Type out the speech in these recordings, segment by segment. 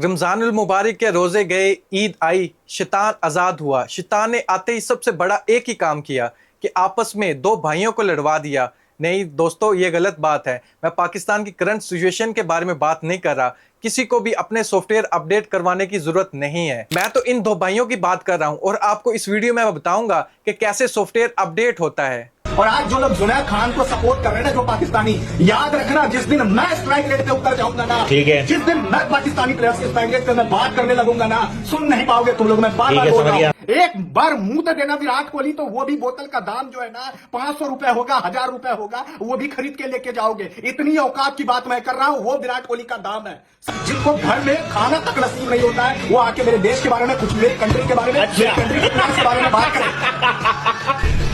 रमजानुल मुबारक के रोजे गए, ईद आई, शैतान आजाद हुआ। शैतान ने आते ही सबसे बड़ा एक ही काम किया कि आपस में दो भाइयों को लड़वा दिया। नहीं दोस्तों, ये गलत बात है। मैं पाकिस्तान की करंट सिचुएशन के बारे में बात नहीं कर रहा। किसी को भी अपने सॉफ्टवेयर अपडेट करवाने की जरूरत नहीं है। मैं तो इन दो भाइयों की बात कर रहा हूं और आपको इस वीडियो में मैं बताऊंगा कि कैसे सॉफ्टवेयर अपडेट होता है। और आज जो लोग जुनैद खान को सपोर्ट कर रहे हैं ना, जो पाकिस्तानी, याद रखना जिस दिन मैं स्ट्राइक रेट पे उतर जाऊंगा ना, ठीक है, जिस दिन मैं पाकिस्तानी प्लेयर्स के स्ट्राइक रेट पे मैं बात करने लगूंगा ना, सुन नहीं पाओगे तुम लोग। मैं बार बार बोल रहा हूं, एक बार मुंह तो देना विराट कोहली, तो वो भी बोतल का दाम जो है ना 500 रुपए होगा, 1000 रुपए होगा, वो भी खरीद के लेके जाओगे। इतनी औकात की बात मैं कर रहा हूं, वो विराट कोहली का दाम है। जिनको घर में खाना तक नसीब नहीं होता है, वो आके मेरे देश के बारे में, कुछ मेरी कंट्री के बारे में, मेरी कंट्री के प्लेयर्स के बारे में बात करें।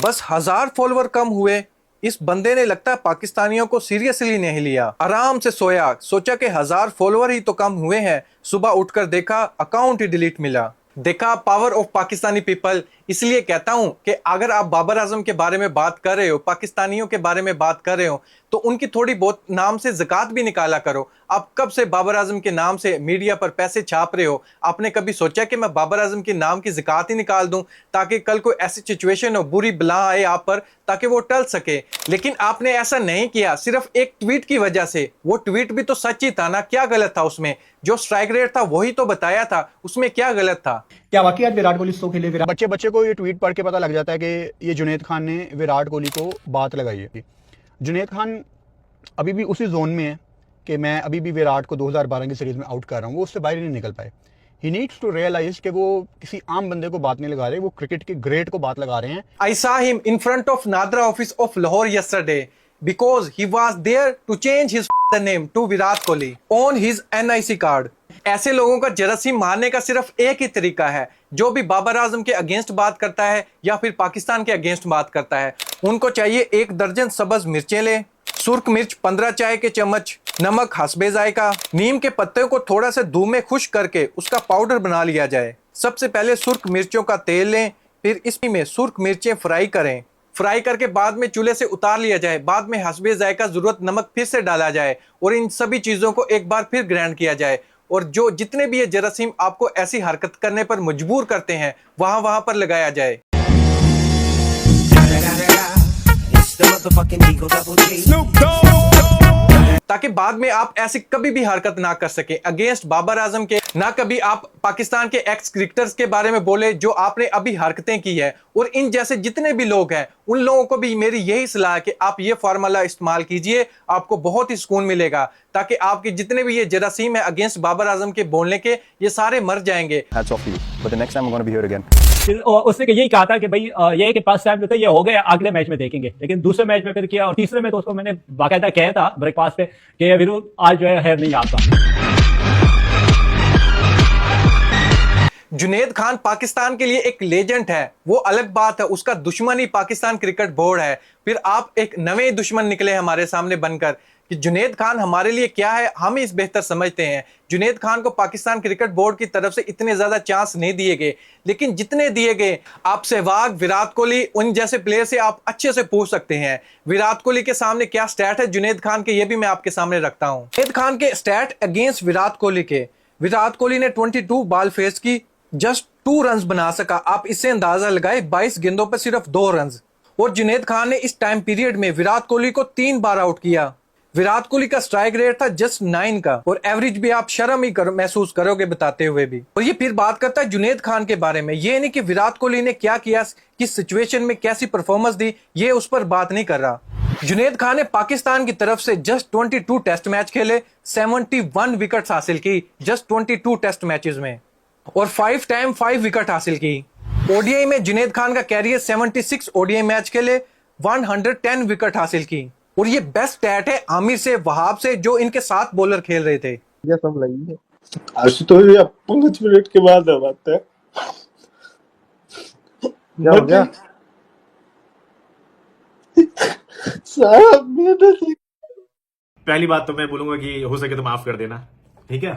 बस 1000 फॉलोवर कम हुए, इस बंदे ने लगता है पाकिस्तानियों को सीरियसली नहीं लिया। आराम से सोया, सोचा कि 1000 फॉलोवर ही तो कम हुए हैं। सुबह उठकर देखा अकाउंट ही डिलीट मिला। देखा पावर ऑफ पाकिस्तानी पीपल। इसलिए कहता हूं कि अगर आप बाबर आजम के बारे में बात कर रहे हो, पाकिस्तानियों के बारे में बात कर रहे हो, तो उनकी थोड़ी बहुत नाम से ज़कात भी निकाला करो। आप कब से बाबर आजम के नाम से मीडिया पर पैसे छाप रहे हो? आपने कभी सोचा कि मैं बाबर आजम के नाम की ज़कात ही निकाल दूं ताकि कल कोई ऐसी सिचुएशन हो, बुरी बला आए आप पर, ताकि वो टल सके? लेकिन आपने ऐसा नहीं किया, सिर्फ एक ट्वीट की वजह से। वो ट्वीट भी तो सच ही था ना, क्या गलत था उसमें? जो स्ट्राइक रेट था वही तो बताया था, उसमें क्या गलत था? क्या वाकई आज विराट कोहली सो खेले? बच्चे बच्चे को ये ट्वीट पढ़ के पता लग जाता है कि ये जुनैद खान ने विराट कोहली को बात लगाई है। जुनैद खान अभी भी उसी जोन में है कि मैं अभी भी विराट को 2012 की सीरीज में आउट कर रहा हूँ, वो उससे बाहर नहीं निकल पाए। ही नीड्स टू रियलाइज कि वो किसी आम बंदे को बात नहीं लगा रहे, वो क्रिकेट के ग्रेट को बात लगा रहे हैं। I saw him in front of Nadra office of Lahore yesterday because he was there to change his name to Virat Kohli on his NIC card. ऐसे लोगों का जरासीम मारने का सिर्फ एक ही तरीका है। जो भी बाबर आजम के अगेंस्ट बात करता है या फिर पाकिस्तान के अगेंस्ट बात करता है, उनको चाहिए 1 दर्जन सब्ज मिर्चें ले, सुर्ख मिर्च 15 चाय के चम्मच, नमक हस्बे जायका, नीम के पत्ते को थोड़ा सा धूप में खुश्क करके उसका पाउडर बना लिया जाए। सबसे पहले सुर्ख मिर्चों का तेल लें, फिर इसमें सुर्ख मिर्चें फ्राई करें। फ्राई करके बाद में चूल्हे से उतार लिया जाए। बाद में हस्बे जायका जरूरत नमक फिर से डाला जाए और इन सभी चीज़ों को एक बार फिर ग्राइंड किया जाए। और जो जितने भी ये जरासीम आपको ऐसी हरकत करने पर मजबूर करते हैं, वहां पर लगाया जाए। ताकि बाद में आप ऐसी कभी भी हरकत ना कर सके अगेंस्ट बाबर आजम के। ना कभी आप पाकिस्तान के एक्स क्रिकेटर्स के बारे में बोले जो आपने अभी हरकतें की है। और इन जैसे जितने भी लोग हैं, उन लोगों को भी मेरी यही सलाह है कि आप ये फार्मूला इस्तेमाल कीजिए, आपको बहुत ही सुकून मिलेगा। ताकि आपके जितने भी ये जरासीम है अगेंस्ट बाबर आजम के बोलने के, ये सारे मर जाएंगे। फिर उसने यही कहा था कि भाई ये के पास टाइम ये हो गया, अगले मैच में देखेंगे। लेकिन दूसरे मैच में फिर किया, और तीसरे में तो उसको मैंने बाकायदा कहा था ब्रेकफास्ट पे कि वीरू आज जो है नहीं आपका। जुनैद खान पाकिस्तान के लिए एक लेजेंड है, वो अलग बात है। उसका दुश्मन ही पाकिस्तान क्रिकेट बोर्ड है। फिर आप एक नए दुश्मन निकले हमारे सामने बनकर कि जुनैद खान हमारे लिए क्या है, हम ही इस बेहतर समझते हैं। जुनैद खान को पाकिस्तान क्रिकेट बोर्ड की तरफ से इतने ज्यादा चांस नहीं दिए गए, लेकिन जितने दिए गए, आप सहवाग, विराट कोहली, उन जैसे प्लेयर से आप अच्छे से पूछ सकते हैं विराट कोहली के सामने क्या स्टैट है जुनैद खान के, ये भी मैं आपके सामने रखता हूं। जुनैद खान के स्टैट अगेंस्ट विराट कोहली के, विराट कोहली ने 22 बॉल फेस की, जस्ट 2 रन बना सका। आप इससे अंदाजा लगाए 22 गेंदों पर सिर्फ 2 रन। और जुनैद खान ने इस टाइम पीरियड में विराट कोहली को 3 बार आउट किया। विराट कोहली का स्ट्राइक रेट था जस्ट 9 का, और एवरेज भी आप शर्म ही महसूस करोगे बताते हुए भी। और ये फिर बात करता है जुनैद खान के बारे में, ये नहीं कि विराट कोहली ने क्या किया, किस सिचुएशन में कैसी परफॉर्मेंस दी, ये उस पर बात नहीं कर रहा। जुनैद खान ने पाकिस्तान की तरफ से जस्ट 22 टेस्ट मैच खेले, 71 विकेट हासिल की जस्ट 22 टेस्ट मैचेस में, और 5 टाइम 5 विकेट हासिल की। ओडीआई में जुनैद खान का कैरियर 76 ओडीआई मैच खेले, 110 विकेट हासिल की। और ये बेस्ट स्टैट है आमिर से, वहाब से, जो इनके साथ बॉलर खेल रहे थे। ये सब लगी है आज तो ये 5 मिनट के बाद बात है। क्या हो गया साहब? पहली बात तो मैं बोलूंगा कि हो सके तो माफ कर देना, ठीक है?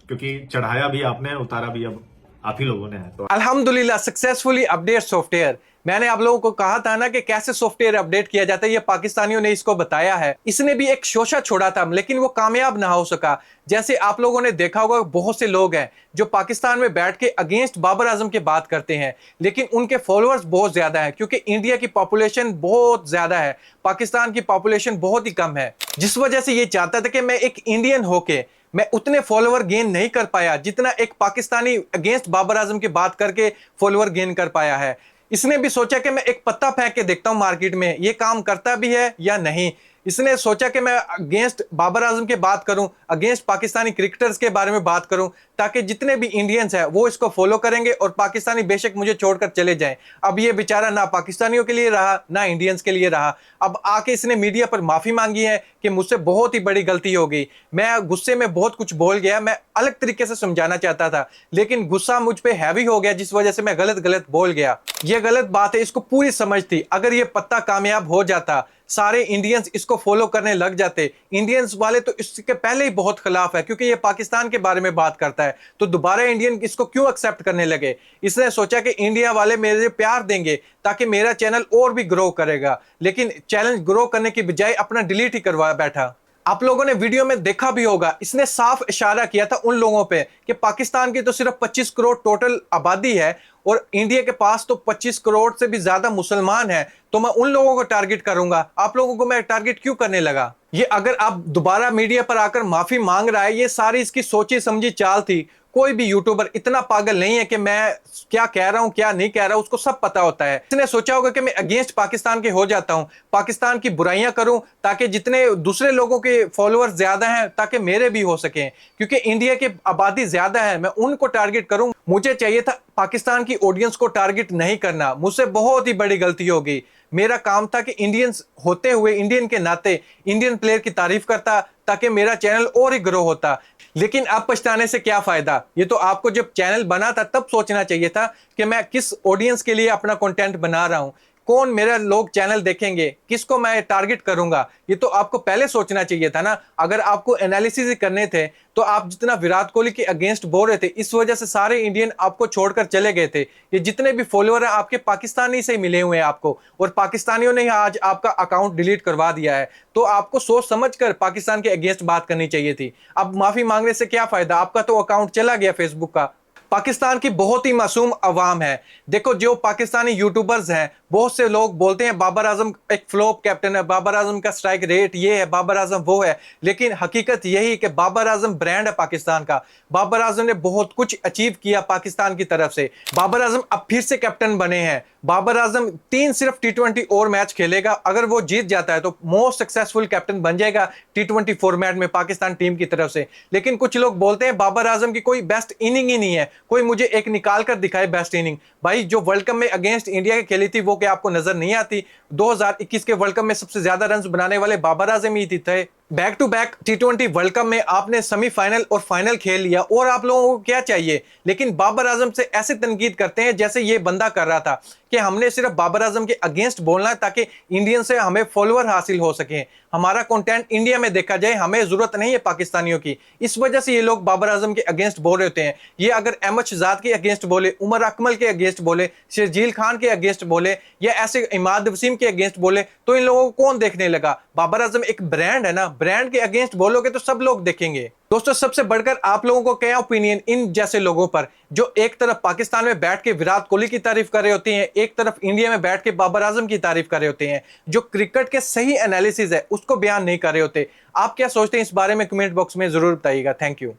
क्योंकि चढ़ाया भी आपने, उतारा भी अब आप ही लोगों ने है। तो अल्हम्दुलिल्लाह सक्सेसफुली अपडेट सॉफ्टवेयर। मैंने आप लोगों को कहा था ना कि कैसे सॉफ्टवेयर अपडेट किया जाता है, ये पाकिस्तानियों ने इसको बताया है। इसने भी एक शोशा छोड़ा था लेकिन वो कामयाब ना हो सका। जैसे आप लोगों ने देखा होगा बहुत से लोग हैं जो पाकिस्तान में बैठ के अगेंस्ट बाबर आजम की बात करते हैं, लेकिन उनके फॉलोअर्स बहुत ज्यादा हैं क्योंकि इंडिया की पॉपुलेशन बहुत ज्यादा है, पाकिस्तान की पॉपुलेशन बहुत ही कम है। जिस वजह से ये चाहता था कि मैं एक इंडियन होके मैं उतने फॉलोअर गेन नहीं कर पाया जितना एक पाकिस्तानी अगेंस्ट बाबर आजम की बात करके फॉलोअर गेन कर पाया है। इसने भी सोचा कि मैं एक पत्ता फेंक के देखता हूं मार्केट में ये काम करता भी है या नहीं। इसने सोचा कि मैं अगेंस्ट बाबर आजम की बात करूं, अगेंस्ट पाकिस्तानी क्रिकेटर्स के बारे में बात करूं, ताकि जितने भी इंडियंस हैं वो इसको फॉलो करेंगे और पाकिस्तानी बेशक मुझे छोड़कर चले जाएं। अब ये बेचारा ना पाकिस्तानियों के लिए रहा ना इंडियंस के लिए रहा। अब आके इसने मीडिया पर माफी मांगी है कि मुझसे बहुत ही बड़ी गलती हो गई, मैं गुस्से में बहुत कुछ बोल गया, मैं अलग तरीके से समझाना चाहता था लेकिन गुस्सा मुझ पे हैवी हो गया जिस वजह से मैं गलत बोल गया। ये गलत बात है, इसको पूरी समझ थी। अगर ये पत्ता कामयाब हो जाता, सारे इंडियंस इसको फॉलो करने लग जाते। इंडियंस वाले तो इसके पहले ही बहुत खिलाफ है क्योंकि ये पाकिस्तान के बारे में बात करता है, तो दोबारा इंडियन इसको क्यों एक्सेप्ट करने लगे। इसने सोचा कि इंडिया वाले मेरे प्यार देंगे ताकि मेरा चैनल और भी ग्रो करेगा, लेकिन चैलेंज ग्रो करने की बजाय अपना डिलीट ही करवा बैठा। आप लोगों ने वीडियो में देखा भी होगा, इसने साफ इशारा किया था उन लोगों पे कि पाकिस्तान की तो सिर्फ 25 करोड़ टोटल आबादी है और इंडिया के पास तो 25 करोड़ से भी ज्यादा मुसलमान हैं, तो मैं उन लोगों को टारगेट करूंगा। आप लोगों को मैं टारगेट क्यों करने लगा। ये अगर आप दोबारा मीडिया पर आकर माफी मांग रहा है, ये सारी इसकी सोची समझी चाल थी। कोई भी यूट्यूबर इतना पागल नहीं है कि मैं क्या कह रहा हूं क्या नहीं कह रहा हूं उसको सब पता होता है। इसने सोचा होगा कि मैं अगेंस्ट पाकिस्तान के हो जाता हूं, पाकिस्तान की बुराइयां करूं ताकि जितने दूसरे लोगों के फॉलोअर्स ज्यादा हैं ताकि मेरे भी हो सकें, क्योंकि इंडिया की आबादी ज्यादा है, मैं उनको टारगेट करूं। मुझे चाहिए था पाकिस्तान की ऑडियंस को टारगेट नहीं करना, मुझसे बहुत ही बड़ी गलती हो गई। मेरा काम था कि इंडियंस होते हुए इंडियन के नाते इंडियन प्लेयर की तारीफ करता ताकि मेरा चैनल और ही ग्रो होता। लेकिन अब पछताने से क्या फायदा। ये तो आपको जब चैनल बना था तब सोचना चाहिए था कि मैं किस ऑडियंस के लिए अपना कंटेंट बना रहा हूं, कौन मेरा लोग चैनल देखेंगे, किसको मैं टारगेट करूंगा। ये तो आपको पहले सोचना चाहिए था ना। अगर आपको एनालिसिस ही करने थे तो आप जितना विराट कोहली के अगेंस्ट बोल रहे थे, इस वजह से सारे इंडियन आपको छोड़कर चले गए थे। ये जितने भी फॉलोअर हैं आपके पाकिस्तानी से मिले हुए हैं आपको, और पाकिस्तानियों ने आज आपका अकाउंट डिलीट करवा दिया है। तो आपको सोच समझकर पाकिस्तान के अगेंस्ट बात करनी चाहिए थी। अब माफी मांगने से क्या फायदा, आपका तो अकाउंट चला गया फेसबुक का। पाकिस्तान की बहुत ही मासूम अवाम है। देखो जो पाकिस्तानी यूट्यूबर्स हैं, बहुत से लोग बोलते हैं बाबर आजम एक फ्लॉप कैप्टन है, बाबर आजम का स्ट्राइक रेट ये है, बाबर आजम वो है, लेकिन हकीकत यही कि बाबर आजम ब्रांड है पाकिस्तान का। बाबर आजम ने बहुत कुछ अचीव किया पाकिस्तान की तरफ से। बाबर आजम अब फिर से कैप्टन बने हैं। बाबर आजम 3 सिर्फ T20 और मैच खेलेगा, अगर वो जीत जाता है तो मोस्ट सक्सेसफुल कैप्टन बन जाएगा T20 फॉर्मेट में पाकिस्तान टीम की तरफ से। लेकिन कुछ लोग बोलते हैं बाबर आजम की कोई बेस्ट इनिंग ही नहीं है, कोई मुझे एक निकाल कर दिखाए बेस्ट इनिंग। भाई जो वर्ल्ड कप में अगेंस्ट इंडिया के खेली थी वो क्या आपको नजर नहीं आती। 2021 के वर्ल्ड कप में सबसे ज्यादा रन बनाने वाले बाबर आजम ही थे। Back to back T20 world cup में आपने सेमीफाइनल और फाइनल खेल लिया, और आप लोगों को क्या चाहिए। लेकिन बाबर आजम से ऐसे तनकीद करते हैं जैसे ये बंदा कर रहा था कि हमने सिर्फ बाबर आजम के अगेंस्ट बोलना है ताकि इंडियन से हमें फॉलोअर हासिल हो सके, हमारा कंटेंट इंडिया में देखा जाए, हमें जरूरत नहीं है पाकिस्तानियों की। इस वजह से ये लोग बाबर आजम के अगेंस्ट बोल रहे होते हैं। ये अगर अहमद शहजाद के अगेंस्ट बोले, उमर अकमल के अगेंस्ट बोले, शर्जील खान के अगेंस्ट बोले, या ऐसे इमाद वसीम के अगेंस्ट बोले, तो इन लोगों को कौन देखने लगा। बाबर आजम एक ब्रांड है ना, ब्रांड के अगेंस्ट बोलोगे तो सब लोग देखेंगे। दोस्तों सबसे बढ़कर आप लोगों को क्या ओपिनियन इन जैसे लोगों पर जो एक तरफ पाकिस्तान में बैठ के विराट कोहली की तारीफ कर रहे होते हैं, एक तरफ इंडिया में बैठ के बाबर आजम की तारीफ कर रहे होते हैं, जो क्रिकेट के सही एनालिसिस है उसको बयान नहीं कर रहे होते। आप क्या सोचते हैं इस बारे में कमेंट बॉक्स में जरूर बताइएगा। Thank you.